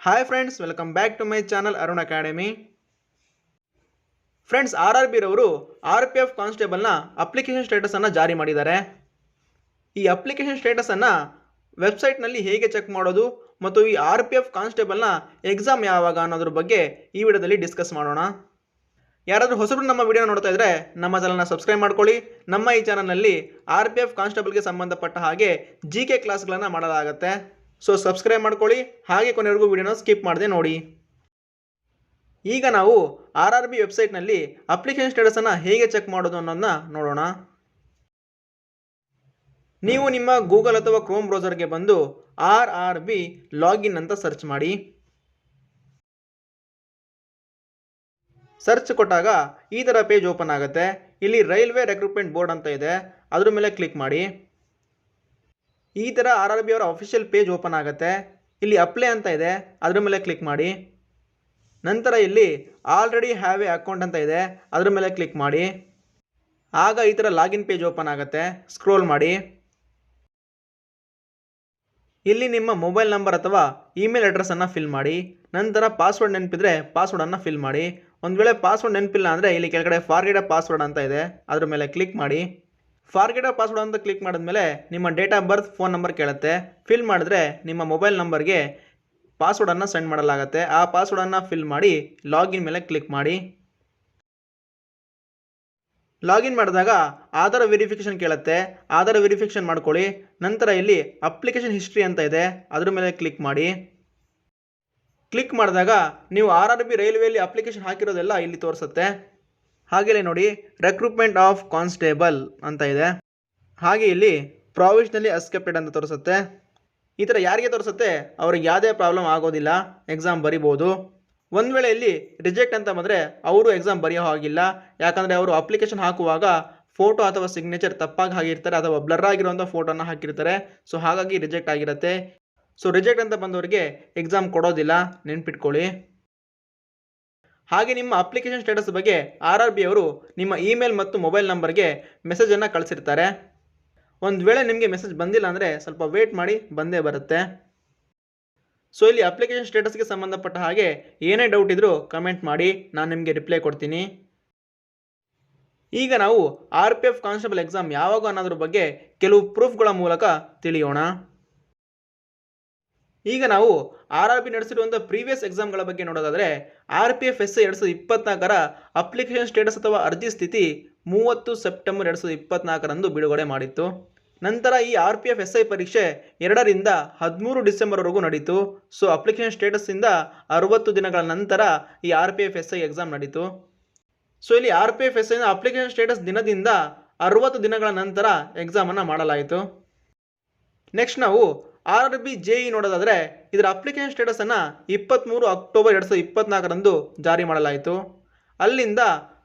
Hi friends, welcome back to my channel Arun academy. Friends, RRB ರವರು RPF ಕಾನ್ಸ್ಟೇಬಲ್ನ application ಸ್ಟೇಟಸನ್ನು ಜಾರಿ ಮಾಡಿದ್ದಾರೆ. ಈ ಅಪ್ಲಿಕೇಶನ್ ಸ್ಟೇಟಸನ್ನು ವೆಬ್ಸೈಟ್ನಲ್ಲಿ ಹೇಗೆ ಚೆಕ್ ಮಾಡೋದು ಮತ್ತು ಈ RPF ಕಾನ್ಸ್ಟೇಬಲ್ನ ಎಕ್ಸಾಮ್ ಯಾವಾಗ ಅನ್ನೋದ್ರ ಬಗ್ಗೆ ಈ ವಿಡಿಯೋದಲ್ಲಿ ಡಿಸ್ಕಸ್ ಮಾಡೋಣ. ಯಾರಾದರೂ ಹೊಸಬರು ನಮ್ಮ ವಿಡಿಯೋ ನೋಡ್ತಾ ಇದ್ದರೆ ನಮ್ಮ ಚಾನಲ್ನ ಸಬ್ಸ್ಕ್ರೈಬ್ ಮಾಡ್ಕೊಳ್ಳಿ. ನಮ್ಮ ಈ ಚಾನಲ್ನಲ್ಲಿ RPF ಕಾನ್ಸ್ಟೇಬಲ್ಗೆ ಸಂಬಂಧಪಟ್ಟ ಹಾಗೆ GK ಕ್ಲಾಸ್ಗಳನ್ನು ಮಾಡಲಾಗುತ್ತೆ. ಸೊ ಸಬ್ಸ್ಕ್ರೈಬ್ ಮಾಡ್ಕೊಳ್ಳಿ, ಹಾಗೆ ಕೊನೆವರೆಗೂ ವಿಡಿಯೋನ ಸ್ಕಿಪ್ ಮಾಡದೆ ನೋಡಿ. ಈಗ ನಾವು RRB ವೆಬ್ಸೈಟ್ನಲ್ಲಿ ಅಪ್ಲಿಕೇಶನ್ ಸ್ಟೇಟಸನ್ನು ಹೇಗೆ ಚೆಕ್ ಮಾಡೋದು ಅನ್ನೋದನ್ನ ನೋಡೋಣ. ನೀವು ನಿಮ್ಮ ಗೂಗಲ್ ಅಥವಾ ಕ್ರೋಮ್ ಬ್ರೌಸರ್ಗೆ ಬಂದು RRB ಲಾಗಿನ್ ಅಂತ ಸರ್ಚ್ ಮಾಡಿ. ಸರ್ಚ್ ಕೊಟ್ಟಾಗ ಈ ಥರ ಪೇಜ್ ಓಪನ್ ಆಗುತ್ತೆ. ಇಲ್ಲಿ ರೈಲ್ವೆ ರಿಕ್ರೂಟ್ಮೆಂಟ್ ಬೋರ್ಡ್ ಅಂತ ಇದೆ, ಅದ್ರ ಮೇಲೆ ಕ್ಲಿಕ್ ಮಾಡಿ. ಈ ಥರ RRB ಅವರ ಅಫಿಷಿಯಲ್ ಪೇಜ್ ಓಪನ್ ಆಗುತ್ತೆ. ಇಲ್ಲಿ ಅಪ್ಲೈ ಅಂತ ಇದೆ, ಅದ್ರ ಮೇಲೆ ಕ್ಲಿಕ್ ಮಾಡಿ. ನಂತರ ಇಲ್ಲಿ ಆಲ್ರೆಡಿ ಹ್ಯಾವ್ ಎ ಅಕೌಂಟ್ ಅಂತ ಇದೆ, ಅದ್ರ ಮೇಲೆ ಕ್ಲಿಕ್ ಮಾಡಿ. ಆಗ ಈ ಥರ ಲಾಗಿನ್ ಪೇಜ್ ಓಪನ್ ಆಗುತ್ತೆ. ಸ್ಕ್ರೋಲ್ ಮಾಡಿ. ಇಲ್ಲಿ ನಿಮ್ಮ ಮೊಬೈಲ್ ನಂಬರ್ ಅಥವಾ ಇಮೇಲ್ ಅಡ್ರೆಸ್ಸನ್ನು ಫಿಲ್ ಮಾಡಿ. ನಂತರ ಪಾಸ್ವರ್ಡ್ ನೆನಪಿದ್ರೆ ಪಾಸ್ವರ್ಡನ್ನು ಫಿಲ್ ಮಾಡಿ. ಒಂದು ವೇಳೆ ಪಾಸ್ವರ್ಡ್ ನೆನಪಿಲ್ಲ ಅಂದರೆ ಇಲ್ಲಿ ಕೆಳಗಡೆ ಫಾರ್ಗೆಟ್ ಪಾಸ್ವರ್ಡ್ ಅಂತ ಇದೆ, ಅದ್ರ ಮೇಲೆ ಕ್ಲಿಕ್ ಮಾಡಿ. ಫಾರ್ಗೆಟ್ ಪಾಸ್ವರ್ಡ್ ಅಂತ ಕ್ಲಿಕ್ ಮಾಡಿದ್ಮೇಲೆ ನಿಮ್ಮ date of birth, phone number ಕೇಳುತ್ತೆ. ಫಿಲ್ ಮಾಡಿದ್ರೆ ನಿಮ್ಮ ಮೊಬೈಲ್ ನಂಬರ್ಗೆ ಪಾಸ್ವರ್ಡನ್ನು ಸೆಂಡ್ ಮಾಡಲಾಗುತ್ತೆ. ಆ ಪಾಸ್ವರ್ಡನ್ನು ಫಿಲ್ ಮಾಡಿ ಲಾಗಿನ್ ಮೇಲೆ ಕ್ಲಿಕ್ ಮಾಡಿ. ಲಾಗಿನ್ ಮಾಡಿದಾಗ ಆಧಾರ್ ವೆರಿಫಿಕೇಷನ್ ಕೇಳುತ್ತೆ, ಆಧಾರ್ ವೆರಿಫಿಕೇಷನ್ ಮಾಡ್ಕೊಳ್ಳಿ. ನಂತರ ಇಲ್ಲಿ ಅಪ್ಲಿಕೇಶನ್ ಹಿಸ್ಟ್ರಿ ಅಂತ ಇದೆ, ಅದ್ರ ಮೇಲೆ ಕ್ಲಿಕ್ ಮಾಡಿ. ಕ್ಲಿಕ್ ಮಾಡಿದಾಗ ನೀವು RRB ರೈಲ್ವೆಯಲ್ಲಿ ಅಪ್ಲಿಕೇಶನ್ ಹಾಕಿರೋದೆಲ್ಲ ಇಲ್ಲಿ ತೋರಿಸುತ್ತೆ. ಹಾಗೆ ನೋಡಿ ರಿಕ್ರೂಟ್ಮೆಂಟ್ ಆಫ್ ಕಾನ್ಸ್ಟೇಬಲ್ ಅಂತ ಇದೆ. ಹಾಗೆ ಇಲ್ಲಿ ಪ್ರಾವಿಷನಲಿ ಅಕ್ಸೆಪ್ಟೆಡ್ ಅಂತ ತೋರಿಸುತ್ತೆ. ಈ ಥರ ಯಾರಿಗೆ ತೋರಿಸುತ್ತೆ ಅವ್ರಿಗೆ ಯಾವುದೇ ಪ್ರಾಬ್ಲಮ್ ಆಗೋದಿಲ್ಲ, ಎಕ್ಸಾಮ್ ಬರಿಬೋದು. ಒಂದು ವೇಳೆ ಇಲ್ಲಿ ರಿಜೆಕ್ಟ್ ಅಂತ ಬಂದರೆ ಅವರು ಎಕ್ಸಾಮ್ ಬರೆಯೋ ಹಾಗಿಲ್ಲ. ಯಾಕಂದರೆ ಅವರು ಅಪ್ಲಿಕೇಶನ್ ಹಾಕುವಾಗ ಫೋಟೋ ಅಥವಾ ಸಿಗ್ನೇಚರ್ ತಪ್ಪಾಗಿ ಹಾಕಿರ್ತಾರೆ ಅಥವಾ ಬ್ಲರ್ ಆಗಿರುವಂಥ ಫೋಟೋನ ಹಾಕಿರ್ತಾರೆ. ಸೊ ಹಾಗಾಗಿ ರಿಜೆಕ್ಟ್ ಆಗಿರುತ್ತೆ. ಸೊ ರಿಜೆಕ್ಟ್ ಅಂತ ಬಂದವರಿಗೆ ಎಕ್ಸಾಮ್ ಕೊಡೋದಿಲ್ಲ, ನೆನ್ಪಿಟ್ಕೊಳ್ಳಿ. ಹಾಗೆ ನಿಮ್ಮ ಅಪ್ಲಿಕೇಶನ್ ಸ್ಟೇಟಸ್ ಬಗ್ಗೆ RRB ಅವರು ನಿಮ್ಮ ಇಮೇಲ್ ಮತ್ತು ಮೊಬೈಲ್ ನಂಬರ್ಗೆ ಮೆಸೇಜನ್ನು ಕಳಿಸಿರ್ತಾರೆ. ಒಂದು ವೇಳೆ ನಿಮಗೆ ಮೆಸೇಜ್ ಬಂದಿಲ್ಲ ಅಂದರೆ ಸ್ವಲ್ಪ ವೇಟ್ ಮಾಡಿ, ಬಂದೇ ಬರುತ್ತೆ. ಸೊ ಇಲ್ಲಿ ಅಪ್ಲಿಕೇಶನ್ ಸ್ಟೇಟಸ್ಗೆ ಸಂಬಂಧಪಟ್ಟ ಹಾಗೆ ಏನೇ ಡೌಟ್ ಇದ್ದರೂ ಕಮೆಂಟ್ ಮಾಡಿ, ನಾನು ನಿಮಗೆ ರಿಪ್ಲೈ ಕೊಡ್ತೀನಿ. ಈಗ ನಾವು RPF ಕಾನ್ಸ್ಟೇಬಲ್ ಎಕ್ಸಾಮ್ ಯಾವಾಗ ಅನ್ನೋದ್ರ ಬಗ್ಗೆ ಕೆಲವು ಪ್ರೂಫ್ಗಳ ಮೂಲಕ ತಿಳಿಯೋಣ. ಈಗ ನಾವು RRB ನಡೆಸಿರುವಂಥ ಪ್ರೀವಿಯಸ್ ಎಕ್ಸಾಮ್ಗಳ ಬಗ್ಗೆ ನೋಡೋದಾದರೆ RPF SI 2024ರ ಅಪ್ಲಿಕೇಶನ್ ಸ್ಟೇಟಸ್ ಅಥವಾ ಅರ್ಜಿ ಸ್ಥಿತಿ 30 ಸೆಪ್ಟೆಂಬರ್ 2024ರಂದು ಬಿಡುಗಡೆ ಮಾಡಿತ್ತು. ನಂತರ ಈ RPF SI ಪರೀಕ್ಷೆ 2ರಿಂದ 13 ಡಿಸೆಂಬರ್ವರೆಗೂ ನಡೀತು. ಸೊ ಅಪ್ಲಿಕೇಶನ್ ಸ್ಟೇಟಸ್ಸಿಂದ 60 ದಿನಗಳ ನಂತರ ಈ RPF SI ಎಕ್ಸಾಮ್ ನಡೀತು. ಸೊ ಇಲ್ಲಿ RPF SIನ ಅಪ್ಲಿಕೇಶನ್ ಸ್ಟೇಟಸ್ ದಿನದಿಂದ 60 ದಿನಗಳ ನಂತರ ಎಕ್ಸಾಮನ್ನು ಮಾಡಲಾಯಿತು. ನೆಕ್ಸ್ಟ್ ನಾವು RRB JE ನೋಡೋದಾದರೆ ಇದರ ಅಪ್ಲಿಕೇಶನ್ ಸ್ಟೇಟಸನ್ನು 23 ಅಕ್ಟೋಬರ್ 2024ರಂದು ಜಾರಿ ಮಾಡಲಾಯಿತು. ಅಲ್ಲಿಂದ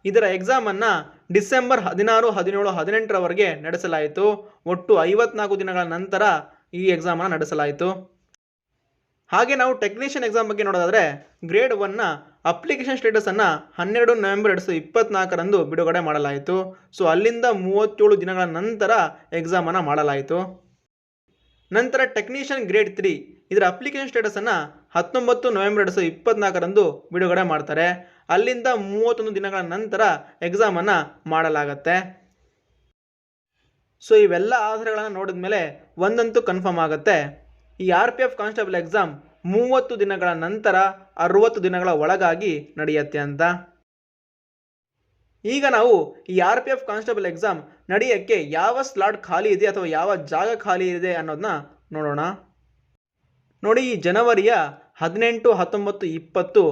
ಇದರ ಎಕ್ಸಾಮನ್ನು ಡಿಸೆಂಬರ್ 16, 17, 18ರವರೆಗೆ ನಡೆಸಲಾಯಿತು. ಒಟ್ಟು 54 ದಿನಗಳ ನಂತರ ಈ ಎಕ್ಸಾಮನ್ನು ನಡೆಸಲಾಯಿತು. ಹಾಗೆ ನಾವು ಟೆಕ್ನಿಷಿಯನ್ ಎಕ್ಸಾಮ್ ಬಗ್ಗೆ ನೋಡೋದಾದರೆ ಗ್ರೇಡ್ 1ನ ಅಪ್ಲಿಕೇಶನ್ ಸ್ಟೇಟಸನ್ನು 12 ನವೆಂಬರ್ 2024ರಂದು ಬಿಡುಗಡೆ ಮಾಡಲಾಯಿತು. ಸೊ ಅಲ್ಲಿಂದ 37 ದಿನಗಳ ನಂತರ ಎಕ್ಸಾಮನ್ನು ಮಾಡಲಾಯಿತು. ನಂತರ ಟೆಕ್ನಿಷಿಯನ್ ಗ್ರೇಡ್ 3 ಇದರ ಅಪ್ಲಿಕೇಶನ್ ಸ್ಟೇಟಸನ್ನು 19 ನವೆಂಬರ್ 2024ರಂದು ಬಿಡುಗಡೆ ಮಾಡ್ತಾರೆ. ಅಲ್ಲಿಂದ 31 ದಿನಗಳ ನಂತರ ಎಕ್ಸಾಮನ್ನು ಮಾಡಲಾಗತ್ತೆ. ಸೊ ಇವೆಲ್ಲ ಆಧಾರಗಳನ್ನು ನೋಡಿದ ಮೇಲೆ ಒಂದಂತೂ ಕನ್ಫರ್ಮ್ ಆಗುತ್ತೆ, ಈ RPF ಕಾನ್ಸ್ಟೇಬಲ್ ಎಕ್ಸಾಮ್ 30 ದಿನಗಳ ನಂತರ 60 ದಿನಗಳ ಒಳಗಾಗಿ ನಡೆಯುತ್ತೆ ಅಂತ. ಈಗ ನಾವು ಈ RPF ಕಾನ್ಸ್ಟೇಬಲ್ ಎಕ್ಸಾಮ್ ನಡೆಯೋಕ್ಕೆ ಯಾವ ಸ್ಲಾಟ್ ಖಾಲಿ ಇದೆ ಅಥವಾ ಯಾವ ಜಾಗ ಖಾಲಿ ಇದೆ ಅನ್ನೋದನ್ನ ನೋಡೋಣ. ನೋಡಿ, ಈ ಜನವರಿಯ 18, 19, 20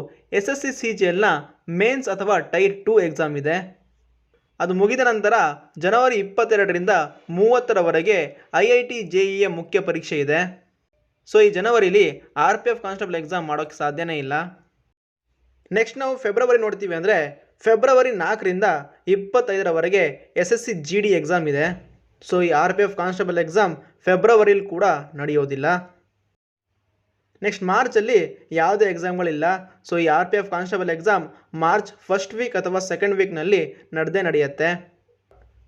SSC CGLನ ಮೇನ್ಸ್ ಅಥವಾ ಟೈರ್ 2 ಎಕ್ಸಾಮ್ ಇದೆ. ಅದು ಮುಗಿದ ನಂತರ ಜನವರಿ 22ರಿಂದ 30ರವರೆಗೆ IIT JEE ಮುಖ್ಯ ಪರೀಕ್ಷೆ ಇದೆ. ಸೊ ಈ ಜನವರಿಲಿ RPF ಕಾನ್ಸ್ಟೇಬಲ್ ಎಕ್ಸಾಮ್ ಮಾಡೋಕ್ಕೆ ಸಾಧ್ಯನೇ ಇಲ್ಲ. ನೆಕ್ಸ್ಟ್ ನಾವು ಫೆಬ್ರವರಿ ನೋಡ್ತೀವಿ ಅಂದರೆ ಫೆಬ್ರವರಿ 4ರಿಂದ 25ರವರೆಗೆ SSC GD ಎಕ್ಸಾಮ್ ಇದೆ. ಸೊ ಈ RPF ಕಾನ್ಸ್ಟೇಬಲ್ ಎಕ್ಸಾಮ್ ಫೆಬ್ರವರಿಲಿ ಕೂಡ ನಡೆಯೋದಿಲ್ಲ. ನೆಕ್ಸ್ಟ್ ಮಾರ್ಚಲ್ಲಿ ಯಾವುದೇ ಎಕ್ಸಾಮ್ಗಳಿಲ್ಲ. ಸೊ ಈ RPF constable exam March first week ಅಥವಾ ಸೆಕೆಂಡ್ ವೀಕ್ನಲ್ಲಿ ನಡೆಯುತ್ತೆ.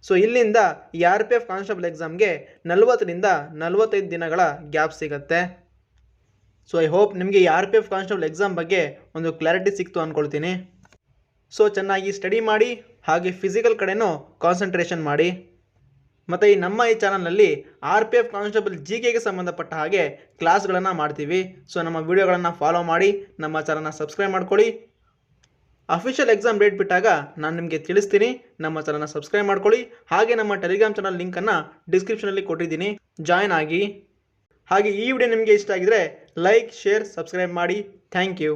ಸೊ ಇಲ್ಲಿಂದ ಈ RPF ಕಾನ್ಸ್ಟೇಬಲ್ ಎಕ್ಸಾಮ್ಗೆ 40ರಿಂದ 45 ದಿನಗಳ ಗ್ಯಾಪ್ ಸಿಗುತ್ತೆ. ಸೊ ಐ ಹೋಪ್ ನಿಮಗೆ ಈ RPF ಕಾನ್ಸ್ಟೇಬಲ್ ಎಕ್ಸಾಮ್ ಬಗ್ಗೆ ಒಂದು ಕ್ಲಾರಿಟಿ ಸಿಕ್ತು ಅಂದ್ಕೊಳ್ತೀನಿ. ಸೊ ಚೆನ್ನಾಗಿ ಸ್ಟಡಿ ಮಾಡಿ, ಹಾಗೆ ಫಿಸಿಕಲ್ ಕಡೆನೂ ಕಾನ್ಸಂಟ್ರೇಷನ್ ಮಾಡಿ. ಮತ್ತು ನಮ್ಮ ಈ ಚಾನಲ್ನಲ್ಲಿ RPF ಕಾನ್ಸ್ಟೇಬಲ್ GKಗೆ ಸಂಬಂಧಪಟ್ಟ ಹಾಗೆ ಕ್ಲಾಸ್ಗಳನ್ನು ಮಾಡ್ತೀವಿ. ಸೊ ನಮ್ಮ ವಿಡಿಯೋಗಳನ್ನು ಫಾಲೋ ಮಾಡಿ, ನಮ್ಮ ಚಾನಲ್ನ ಸಬ್ಸ್ಕ್ರೈಬ್ ಮಾಡ್ಕೊಳ್ಳಿ. ಅಫಿಷಿಯಲ್ ಎಕ್ಸಾಮ್ ಡೇಟ್ ಬಿಟ್ಟಾಗ ನಾನು ನಿಮಗೆ ತಿಳಿಸ್ತೀನಿ. ನಮ್ಮ ಚಾನಲ್ನ ಸಬ್ಸ್ಕ್ರೈಬ್ ಮಾಡ್ಕೊಳ್ಳಿ. ಹಾಗೆ ನಮ್ಮ ಟೆಲಿಗ್ರಾಮ್ ಚಾನಲ್ ಲಿಂಕನ್ನು ಡಿಸ್ಕ್ರಿಪ್ಷನಲ್ಲಿ ಕೊಟ್ಟಿದ್ದೀನಿ, ಜಾಯ್ನ್ ಆಗಿ. ಹಾಗೆ ಈ ವಿಡಿಯೋ ನಿಮಗೆ ಇಷ್ಟ ಆಗಿದರೆ ಲೈಕ್, ಶೇರ್, ಸಬ್ಸ್ಕ್ರೈಬ್ ಮಾಡಿ. Thank you.